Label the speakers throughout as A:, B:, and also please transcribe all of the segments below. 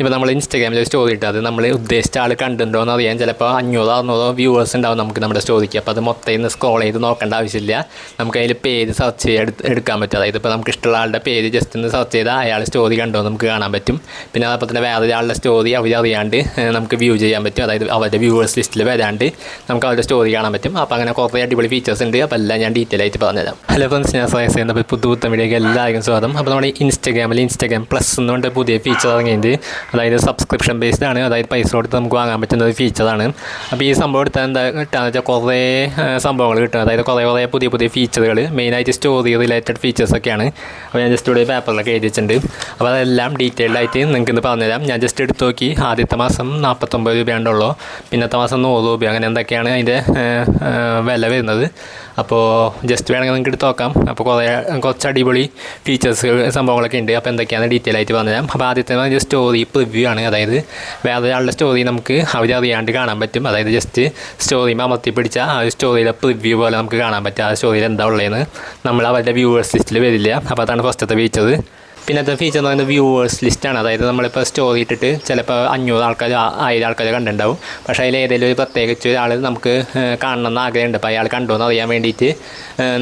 A: ഇപ്പോൾ നമ്മൾ ഇൻസ്റ്റാഗ്രാമിൽ ഒരു സ്റ്റോറി ഇട്ട് അത് നമ്മൾ ഉദ്ദേശിച്ച ആൾ കണ്ടിട്ടുണ്ടോ എന്ന് അറിയാൻ ചിലപ്പോൾ 500-600 വ്യൂവേഴ്സ് ഉണ്ടാവും നമുക്ക് നമ്മുടെ സ്റ്റോറിക്ക്. അപ്പോൾ അത് മൊത്തം ഇന്ന് സ്ക്രോൾ ചെയ്ത് നോക്കേണ്ട ആവശ്യമില്ല. നമുക്ക് അതിൽ പേര് സെർച്ച് ചെയ്ത് എടുക്കാൻ പറ്റും. അതായത് ഇപ്പോൾ നമുക്ക് ഇഷ്ടമുള്ള ആളുടെ പേര് ജസ്റ്റ് ഒന്ന് സെർച്ച് ചെയ്താൽ അയാൾ സ്റ്റോറി കണ്ടോ നമുക്ക് കാണാൻ പറ്റും. പിന്നെ അതേപോലെ തന്നെ വേറെ ആളുടെ സ്റ്റോറി അവരറിയാണ്ട് നമുക്ക് വ്യൂ ചെയ്യാൻ പറ്റും. അതായത് അവരുടെ വ്യൂവേഴ്സ് ലിസ്റ്റിൽ വരാണ്ട് നമുക്ക് അവരുടെ സ്റ്റോറി കാണാൻ പറ്റും. അപ്പോൾ അങ്ങനെ കുറേ അടിപൊളി ഫീച്ചേഴ്സ് ഉണ്ട്. അപ്പോൾ എല്ലാം ഞാൻ ഡീറ്റെയിൽ ആയിട്ട് പറഞ്ഞുതരാം. ഹലോ ഫ്രണ്ട്സ്, ഞാൻ സയൻസ് ചെയ്യുന്ന പുതുത്ത വീഡിയോക്ക് എല്ലാവർക്കും സ്വാഗതം. അപ്പോൾ നമ്മുടെ ഇൻസ്റ്റാഗ്രാം പ്ലസ് എന്നുകൊണ്ട് പുതിയ ഫീച്ചർ ഇറങ്ങിയത്. അതായത് സബ്സ്ക്രിപ്ഷൻ ബേസ്ഡ് ആണ്. അതായത് പൈസ കൊടുത്ത് നമുക്ക് വാങ്ങാൻ പറ്റുന്ന ഒരു ഫീച്ചറാണ്. അപ്പോൾ ഈ സംഭവം എടുത്താൽ എന്താ കിട്ടുകയെന്ന് വെച്ചാൽ കുറേ സംഭവങ്ങൾ കിട്ടും. അതായത് കുറേ പുതിയ ഫീച്ചറുകൾ, മെയിനായിട്ട് സ്റ്റോറി റിലേറ്റഡ് ഫീച്ചേഴ്സൊക്കെയാണ്. അപ്പോൾ ഞാൻ ജസ്റ്റ് ഇവിടെ പേപ്പറിലൊക്കെ എഴുതി വെച്ചിട്ടുണ്ട്. അപ്പോൾ അതെല്ലാം ഡീറ്റെയിൽഡ് ആയിട്ട് നിങ്ങൾക്ക് ഇന്ന് പറഞ്ഞുതരാം. ഞാൻ ജസ്റ്റ് എടുത്ത് നോക്കി. ആദ്യത്തെ മാസം 49 രൂപയുണ്ടല്ലോ, പിന്നത്തെ മാസം 100 രൂപ, അങ്ങനെ എന്തൊക്കെയാണ് അതിൻ്റെ വില വരുന്നത്. അപ്പോൾ ജസ്റ്റ് വേണമെങ്കിൽ നിങ്ങൾക്ക് എടുത്ത് നോക്കാം. അപ്പോൾ കുറച്ച് അടിപൊളി ഫീച്ചേഴ്സ് സംഭവങ്ങളൊക്കെ ഉണ്ട്. അപ്പോൾ എന്തൊക്കെയാണ് ഡീറ്റെയിൽ ആയിട്ട് പറഞ്ഞുതരാം. അപ്പോൾ ആദ്യത്തെ സ്റ്റോറി പ്രിവ്യൂ ആണ്. അതായത് വേറെ ഒരാളുടെ സ്റ്റോറി നമുക്ക് അവരറിയാണ്ട് കാണാൻ പറ്റും. അതായത് ജസ്റ്റ് സ്റ്റോറി അമർത്തി പിടിച്ചാൽ ആ ഒരു സ്റ്റോറിയിലെ പ്രിവ്യൂ പോലെ നമുക്ക് കാണാൻ പറ്റും. ആ സ്റ്റോറിയിൽ എന്താ ഉള്ളതെന്ന് നമ്മൾ അവരുടെ വ്യൂവേഴ്സ് ലിസ്റ്റിൽ വരില്ല. അപ്പോൾ അതാണ് ഫസ്റ്റത്തെ ഫീച്ചർ. പിന്നത്തെ ഫീച്ചർ എന്ന് പറയുന്നത് വ്യൂവേഴ്സ് ലിസ്റ്റാണ്. അതായത് നമ്മളിപ്പോൾ സ്റ്റോറി ഇട്ടിട്ട് ചിലപ്പോൾ 500 ആൾക്കാർ 1000 ആൾക്കാർ കണ്ടിട്ടുണ്ടാവും. പക്ഷേ അതിൽ ഏതെങ്കിലും ഒരു പ്രത്യേകിച്ച് ഒരാൾ നമുക്ക് കാണണമെന്ന് ആഗ്രഹമുണ്ട്. അപ്പോൾ അയാൾ കണ്ടോ എന്ന് അറിയാൻ വേണ്ടിയിട്ട്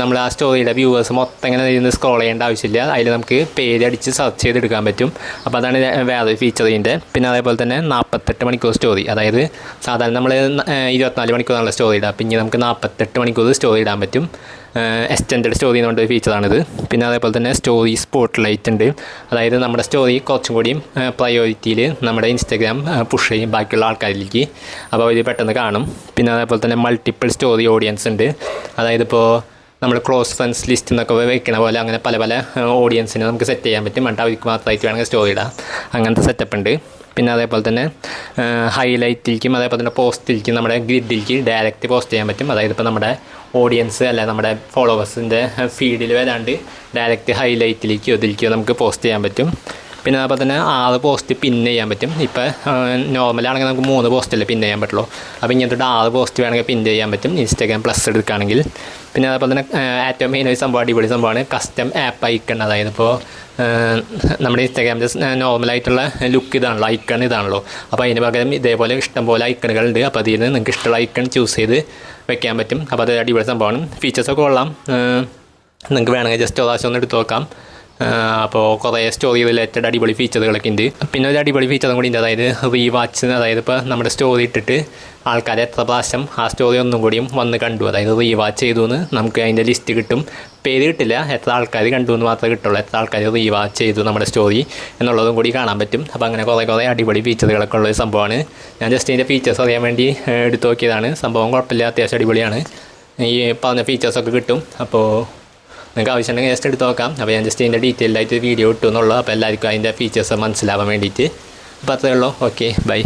A: നമ്മൾ ആ സ്റ്റോറിയുടെ വ്യൂവേഴ്സ് മൊത്തം ഇങ്ങനെ ഇരുന്ന് സ്ക്രോൾ ചെയ്യേണ്ട ആവശ്യമില്ല. അതിൽ നമുക്ക് പേര് അടിച്ച് സെർച്ച് ചെയ്തെടുക്കാൻ പറ്റും. അപ്പോൾ അതാണ് വേറൊരു ഫീച്ചർ ഇതിൻ്റെ. പിന്നെ അതേപോലെ തന്നെ 48 മണിക്കൂർ സ്റ്റോറി. അതായത് സാധാരണ നമ്മൾ 24 മണിക്കൂറാണല്ലോ സ്റ്റോറി ഇടുക. പിന്നെ നമുക്ക് 48 മണിക്കൂർ സ്റ്റോറി ഇടാൻ പറ്റും. എക്സ്റ്റെൻഡഡ് സ്റ്റോറി എന്ന് പറഞ്ഞൊരു ഫീച്ചറാണിത്. പിന്നെ അതേപോലെ തന്നെ സ്റ്റോറി സ്പോട്ട് ലൈറ്റ് ഉണ്ട്. അതായത് നമ്മുടെ സ്റ്റോറി കുറച്ചും കൂടിയും പ്രയോറിറ്റിയിൽ നമ്മുടെ ഇൻസ്റ്റാഗ്രാം പുഷ് ചെയ്യും ബാക്കിയുള്ള ആൾക്കാരിലേക്ക്. അപ്പോൾ അവർ പെട്ടെന്ന് കാണും. പിന്നെ അതേപോലെ തന്നെ മൾട്ടിപ്പിൾ സ്റ്റോറി ഓഡിയൻസ് ഉണ്ട്. അതായത് ഇപ്പോൾ നമ്മൾ ക്ലോസ് ഫ്രണ്ട്സ് ലിസ്റ്റ് എന്നൊക്കെ വയ്ക്കണ പോലെ അങ്ങനെ പല ഓഡിയൻസിനെ നമുക്ക് സെറ്റ് ചെയ്യാൻ പറ്റും. എന്നിട്ട് അവർക്ക് മാത്രമായിട്ട് വേണമെങ്കിൽ സ്റ്റോറി ഇടാം. അങ്ങനത്തെ സെറ്റപ്പ് ഉണ്ട്. പിന്നെ അതേപോലെ തന്നെ ഹൈലൈറ്റിലേക്കും അതേപോലെ തന്നെ പോസ്റ്റിലേക്കും നമ്മുടെ ഗ്രിഡിലേക്ക് ഡയറക്റ്റ് പോസ്റ്റ് ചെയ്യാൻ പറ്റും. അതായത് ഇപ്പോൾ നമ്മുടെ ഓഡിയൻസ് അല്ല നമ്മുടെ ഫോളോവേഴ്സിൻ്റെ ഫീഡിൽ വരാണ്ട് ഡയറക്റ്റ് ഹൈലൈറ്റിലേക്കോ ഇതിലേക്കോ നമുക്ക് പോസ്റ്റ് ചെയ്യാൻ പറ്റും. പിന്നെ അതേപോലെ തന്നെ 6 പോസ്റ്റ് പിൻ ചെയ്യാൻ പറ്റും. ഇപ്പോൾ നോർമലാണെങ്കിൽ നമുക്ക് 3 പോസ്റ്റല്ലേ പിൻ ചെയ്യാൻ പറ്റുള്ളൂ. അപ്പോൾ ഇങ്ങനത്തെ 6 പോസ്റ്റ് വേണമെങ്കിൽ പിൻ ചെയ്യാൻ പറ്റും ഇൻസ്റ്റാഗ്രാം പ്ലസ് എടുക്കുകയാണെങ്കിൽ. പിന്നെ അതേപോലെ തന്നെ ഏറ്റവും മെയിൻ ഒരു സംഭവം അടിപൊളി സംഭവമാണ് കസ്റ്റം ആപ്പ് ഐക്കൺ. അതായത് ഇപ്പോൾ നമ്മുടെ ഇൻസ്റ്റാഗ്രാമിൻ്റെ നോർമലായിട്ടുള്ള ലുക്ക് ഇതാണല്ലോ, ഐക്കൺ ഇതാണല്ലോ. അപ്പോൾ അതിന് പകരം ഇതേപോലെ ഇഷ്ടംപോലെ ഐക്കണുകളുണ്ട്. അപ്പോൾ അതിൽ നിന്ന് നിങ്ങൾക്ക് ഇഷ്ടമുള്ള ഐക്കൺ ചൂസ് ചെയ്ത് വെക്കാൻ പറ്റും. അപ്പോൾ അത് അടിപൊളി സംഭവമാണ്. ഫീച്ചേഴ്സൊക്കെ കൊള്ളാം. നിങ്ങൾക്ക് വേണമെങ്കിൽ ജസ്റ്റ് പ്രാവശ്യം ഒന്ന് എടുത്ത് നോക്കാം. അപ്പോൾ കുറേ സ്റ്റോറി റിലേറ്റഡ് അടിപൊളി ഫീച്ചറുകളൊക്കെ ഉണ്ട്. പിന്നെ ഒരു അടിപൊളി ഫീച്ചറും കൂടി ഉണ്ട്. അതായത് റീവാച്ച്. അതായത് ഇപ്പോൾ നമ്മുടെ സ്റ്റോറി ഇട്ടിട്ട് ആൾക്കാർ എത്ര പ്രാവശ്യം ആ സ്റ്റോറി ഒന്നും കൂടിയും വന്ന് കണ്ടു, അതായത് റീവാച്ച് ചെയ്തു എന്ന് നമുക്ക് അതിൻ്റെ ലിസ്റ്റ് കിട്ടും. പേര് കിട്ടില്ല, എത്ര ആൾക്കാർ കണ്ടു എന്ന് മാത്രമേ കിട്ടുള്ളൂ. എത്ര ആൾക്കാർ റീവാച്ച് ചെയ്തു നമ്മുടെ സ്റ്റോറി എന്നുള്ളതും കൂടി കാണാൻ പറ്റും. അപ്പോൾ അങ്ങനെ കുറേ അടിപൊളി ഫീച്ചറുകളൊക്കെ ഉള്ളൊരു സംഭവമാണ്. ഞാൻ ജസ്റ്റ് ഇതിൻ്റെ ഫീച്ചേഴ്സ് അറിയാൻ വേണ്ടി എടുത്തു നോക്കിയതാണ്. സംഭവം കുഴപ്പമില്ല, അത്യാവശ്യം അടിപൊളിയാണ്. ഈ പറഞ്ഞ ഫീച്ചേഴ്സൊക്കെ കിട്ടും. അപ്പോൾ നിങ്ങൾക്ക് ആവശ്യമുണ്ടെങ്കിൽ ജസ്റ്റ് എടുത്ത് നോക്കാം. അപ്പോൾ ഞാൻ ജസ്റ്റ് ഇതിൻ്റെ ഡീറ്റെയിൽഡായിട്ട് വീഡിയോ ഇട്ടു എന്നുള്ളൂ. അപ്പോൾ എല്ലാവർക്കും അതിൻ്റെ ഫീച്ചേഴ്സ് മനസ്സിലാവാൻ വേണ്ടിയിട്ട്. അപ്പോൾ അത്രയേ ഉള്ളൂ. Okay, by.